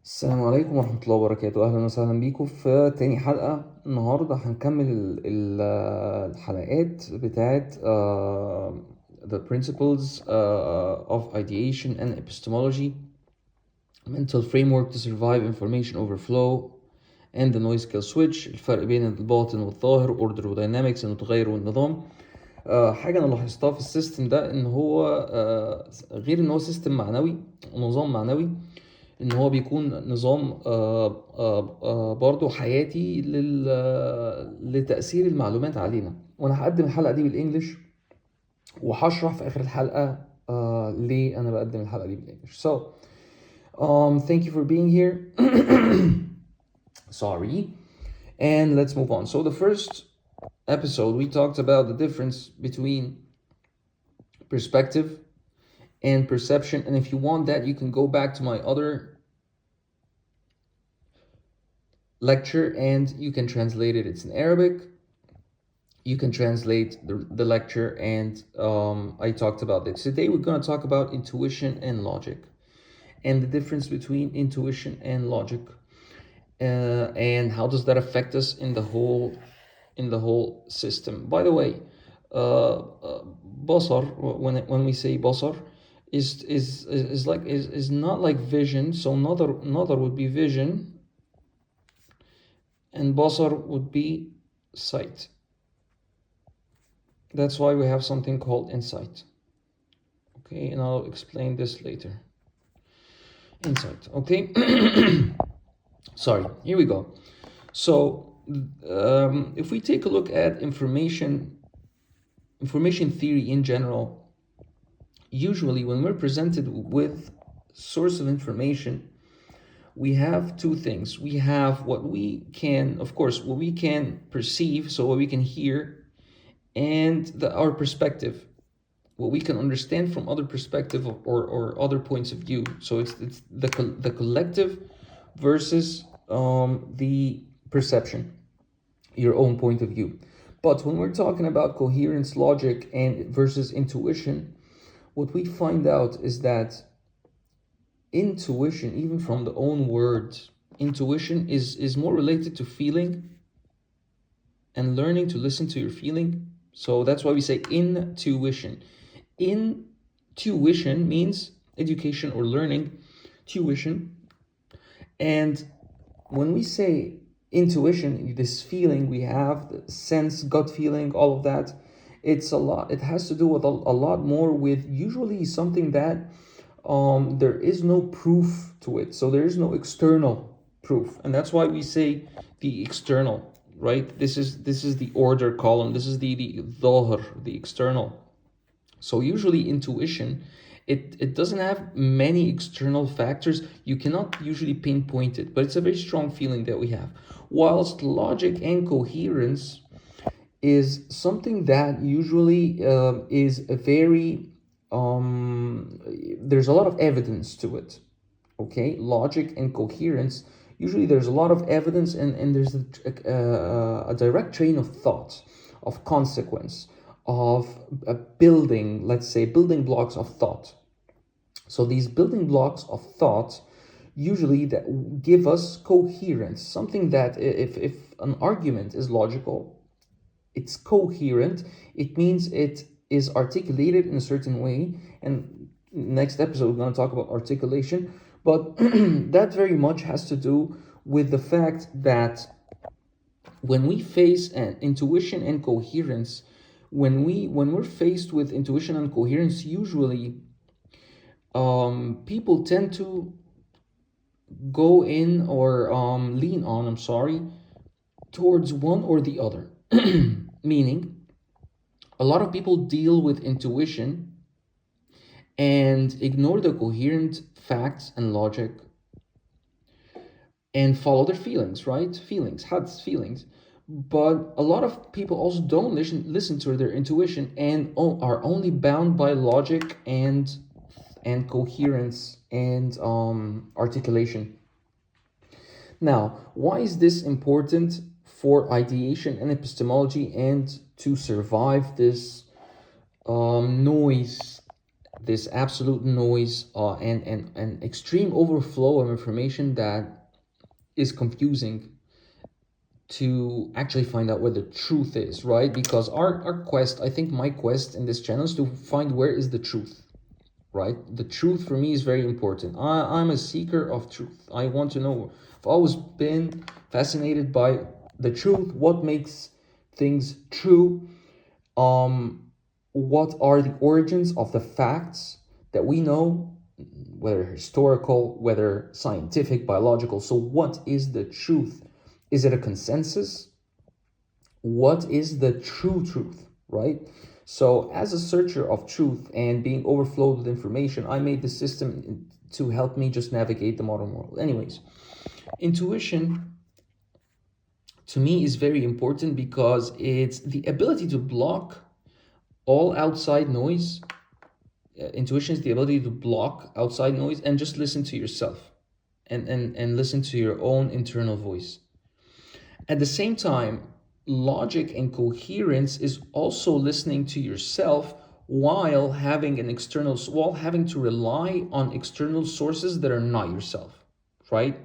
السلام عليكم ورحمة الله وبركاته، أهلا وسهلا بيكم في تاني حلقة. النهاردة هنكمل الحلقات بتاعت The Principles of Ideation and Epistemology, Mental Framework to Survive Information Overflow and the Noise Kill Switch. الفرق بين الباطن والظاهر، Order ودينامكس، المتغير والنظام. حاجة أنا لاحظتها في السيستم ده إن هو غير إن هو سيستم معنوي، نظام معنوي، ان هو بيكون نظام برضو حياتي لتأثير المعلومات علينا. وانا هقدم الحلقة دي بالانجلش، وهشرح في اخر الحلقة ليه انا بقدم الحلقة دي بالانجلش. So thank you for being here. Sorry, and let's move on. So the first episode we talked about the difference between perspective and perception, and if you want that you can go back to my other lecture and you can translate it. It's in Arabic. You can translate the lecture, and I talked about this. Today we're going to talk about intuition and logic, and the difference between intuition and logic, and how does that affect us in the whole system. By the way, basar, when we say basar, is not like vision. So nadar would be vision, and basar would be sight. That's why we have something called insight. Okay, and I'll explain this later. Insight, okay? Sorry, here we go. So if we take a look at information theory in general, usually when we're presented with source of information, we have two things. We have what we can perceive, so what we can hear, and our perspective, what we can understand from other perspective or other points of view. So it's the collective versus the perception, your own point of view. But when we're talking about coherence, logic, and versus intuition, what we find out is that intuition, even from the own word, intuition is more related to feeling and learning to listen to your feeling. So that's why we say intuition. Intuition means education or learning, tuition. And when we say intuition, this feeling we have, the sense, gut feeling, all of that, it has to do with a lot more with usually something that there is no proof to it. So there is no external proof. And that's why we say the external, right? This is the order column. This is the dhahir, the external. So usually intuition, it doesn't have many external factors. You cannot usually pinpoint it, but it's a very strong feeling that we have. Whilst logic and coherence is something that usually is a very there's a lot of evidence to it. Okay, logic and coherence, usually there's a lot of evidence, and there's a direct train of thought, of consequence, of a building blocks of thought. So these building blocks of thought usually that give us coherence, something that if an argument is logical, it's coherent, it means it is articulated in a certain way. And next episode we're going to talk about articulation, but that very much has to do with the fact that when we face an intuition and coherence, when we're faced with intuition and coherence, usually people tend to go in or lean on, towards one or the other. Meaning, a lot of people deal with intuition and ignore the coherent facts and logic and follow their feelings, right? Had's feelings. But a lot of people also don't listen to their intuition and are only bound by logic and coherence and articulation. Now, why is this important for ideation and epistemology and to survive this noise this absolute noise and extreme overflow of information that is confusing to actually find out where the truth is, right? Because our quest, I think my quest in this channel is to find where is the truth, right? The truth for me is very important. I'm a seeker of truth. I want to know. I've always been fascinated by the truth, what makes things true, what are the origins of the facts that we know, whether historical, whether scientific, biological. So what is the truth? Is it a consensus? What is the true truth, right? So as a searcher of truth and being overflowed with information, I made the system to help me just navigate the modern world. Anyways, intuition to me is very important because it's the ability to block all outside noise. Intuition is the ability to block outside noise and just listen to yourself and listen to your own internal voice. At the same time, logic and coherence is also listening to yourself while having to rely on external sources that are not yourself, right?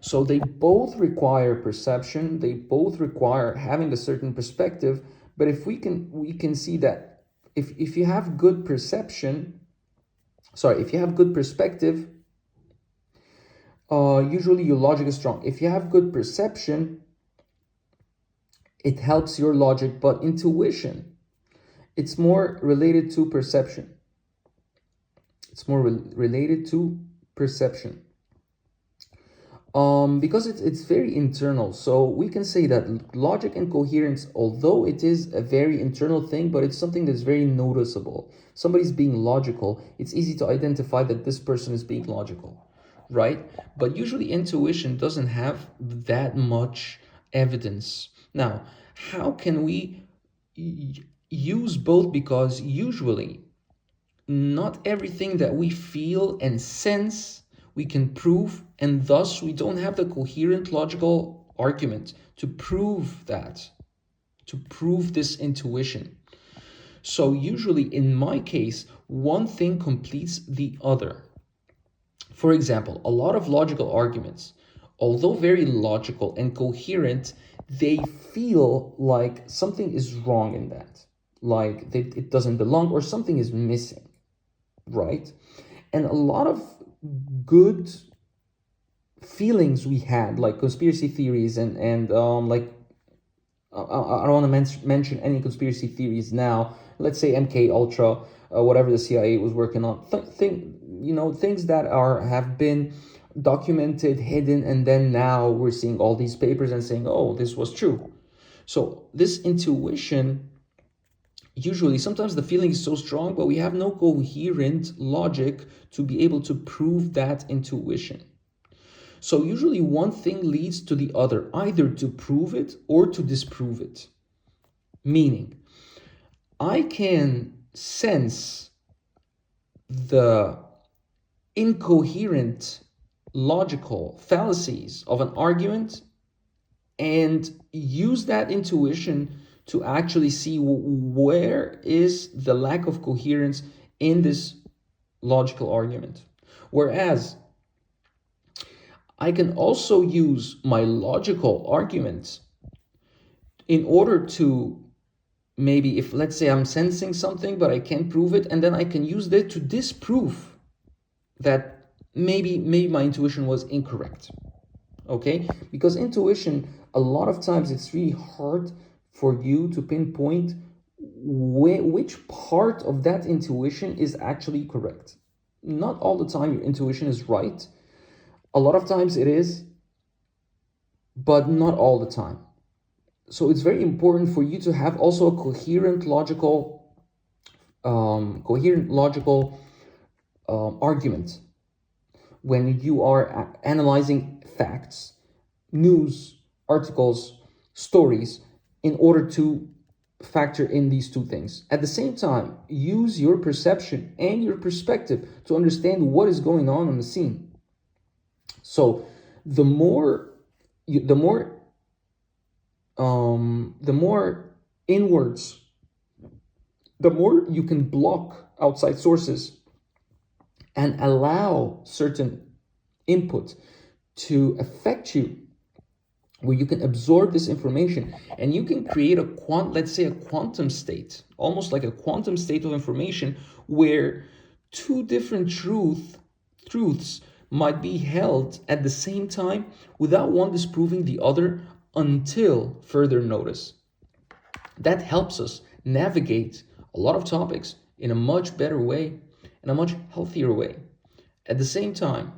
So they both require perception, they both require having a certain perspective, but if we can see that if you have good perception, if you have good perspective, usually your logic is strong. If you have good perception, it helps your logic, but intuition, it's more related to perception. It's more related to perception. Because it's very internal. So we can say that logic and coherence, although it is a very internal thing, but it's something that's very noticeable. Somebody's being logical, it's easy to identify that this person is being logical, right? But usually intuition doesn't have that much evidence. Now, how can we use both? Because usually not everything that we feel and sense we can prove, and thus we don't have the coherent logical argument to prove that, to prove this intuition. So usually in my case, one thing completes the other. For example, a lot of logical arguments, although very logical and coherent, they feel like something is wrong in that, like it doesn't belong or something is missing, right? And a lot of good feelings we had, like conspiracy theories and like I don't want to mention any conspiracy theories now. Let's say MK Ultra, whatever the CIA was working on, things that have been documented, hidden, and then now we're seeing all these papers and saying, oh, this was true. So this intuition, usually sometimes the feeling is so strong, but we have no coherent logic to be able to prove that intuition. So usually one thing leads to the other, either to prove it or to disprove it. Meaning, I can sense the incoherent logical fallacies of an argument and use that intuition to actually see where is the lack of coherence in this logical argument. Whereas I can also use my logical arguments in order to maybe, if let's say I'm sensing something but I can't prove it, and then I can use that to disprove that maybe my intuition was incorrect. Okay? Because intuition, a lot of times it's really hard for you to pinpoint which part of that intuition is actually correct. Not all the time your intuition is right. A lot of times it is, but not all the time. So it's very important for you to have also a coherent logical argument when you are analyzing facts, news, articles, stories, in order to factor in these two things. At the same time, use your perception and your perspective to understand what is going on the scene. So the more inwards, the more you can block outside sources and allow certain input to affect you, where you can absorb this information and you can create let's say a quantum state, almost like a quantum state of information, where two different truths might be held at the same time without one disproving the other until further notice. That helps us navigate a lot of topics in a much better way, in a much healthier way. At the same time,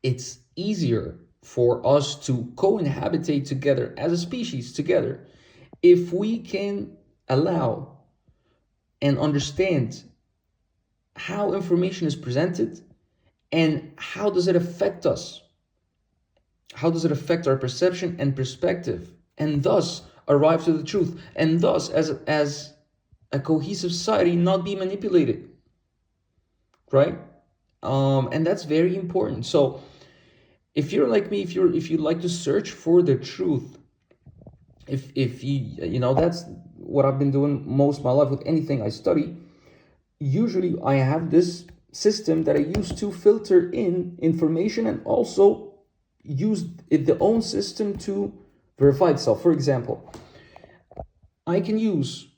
it's easier for us to co-inhabitate together as a species together if we can allow and understand how information is presented and how does it affect us, how does it affect our perception and perspective, and thus arrive to the truth, and thus as a cohesive society not be manipulated, right? And that's very important. So if you're like me, if you like to search for the truth, if you know, that's what I've been doing most of my life with anything I study. Usually I have this system that I use to filter in information and also use the own system to verify itself. For example, I can use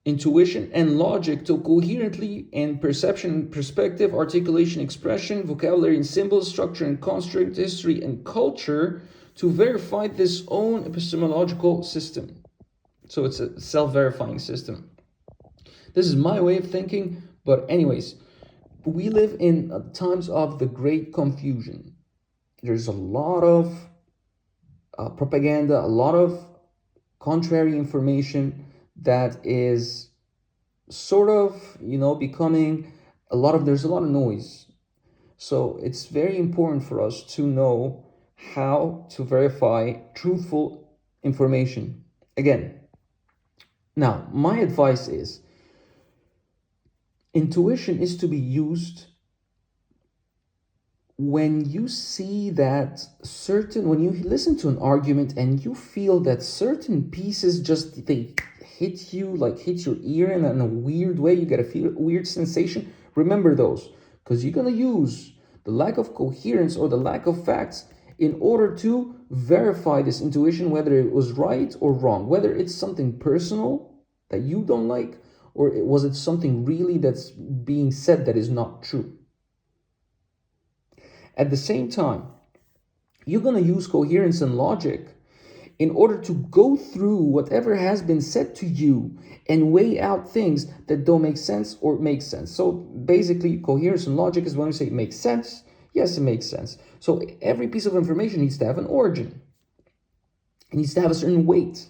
intuition and logic to coherently and perception, perspective, articulation, expression, vocabulary and symbols, structure and construct, history and culture to verify this own epistemological system. So it's a self-verifying system. This is my way of thinking, but anyways, we live in times of the great confusion. There's a lot of propaganda, a lot of contrary information that is sort of, becoming there's a lot of noise. So it's very important for us to know how to verify truthful information. Again, now my advice is intuition is to be used when you see that when you listen to an argument and you feel that certain pieces they hit your ear in a weird way, you get a weird sensation. Remember those, because you're going to use the lack of coherence or the lack of facts in order to verify this intuition, whether it was right or wrong, whether it's something personal that you don't like, or was it something really that's being said that is not true. At the same time, you're going to use coherence and logic in order to go through whatever has been said to you and weigh out things that don't make sense or make sense. So basically, coherence and logic is when we say it makes sense. Yes, it makes sense. So every piece of information needs to have an origin. It needs to have a certain weight.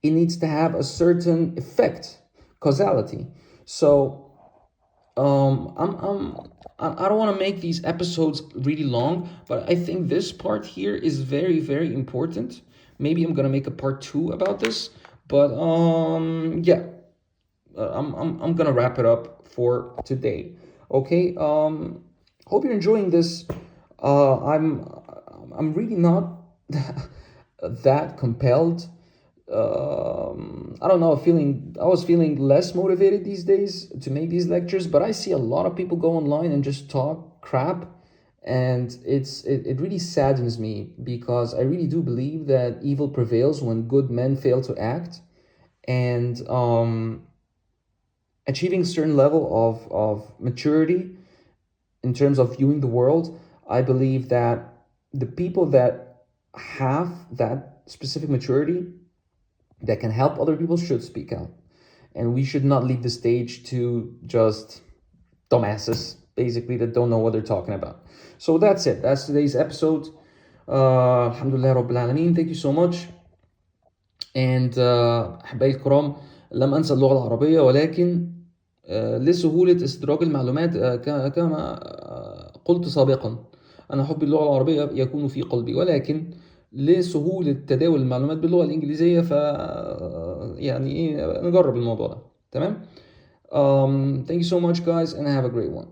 It needs to have a certain effect, causality. So I don't want to make these episodes really long, but I think this part here is very, very important. Maybe I'm gonna make a part 2 about this, but I'm gonna wrap it up for today. Okay. Hope you're enjoying this. I'm really not that compelled. I don't know, I was feeling less motivated these days to make these lectures, but I see a lot of people go online and just talk crap, and it really saddens me, because I really do believe that evil prevails when good men fail to act, and achieving a certain level of maturity in terms of viewing the world. I believe that the people that have that specific maturity that can help other people should speak out. And we should not leave the stage to just dumbasses, basically, that don't know what they're talking about. So that's it. That's today's episode. Alhamdulillah Rabbil Alameen. Thank you so much. And أحبائي الكرام، لم أنسى اللغة العربية، ولكن لسهولة استدراك المعلومات كما قلت سابقا، أنا حبي اللغة العربية يكون في قلبي، ولكن لسهولة تداول المعلومات باللغة الإنجليزية يعني نجرب الموضوع ده. تمام. Thank you so much guys, and have a great one.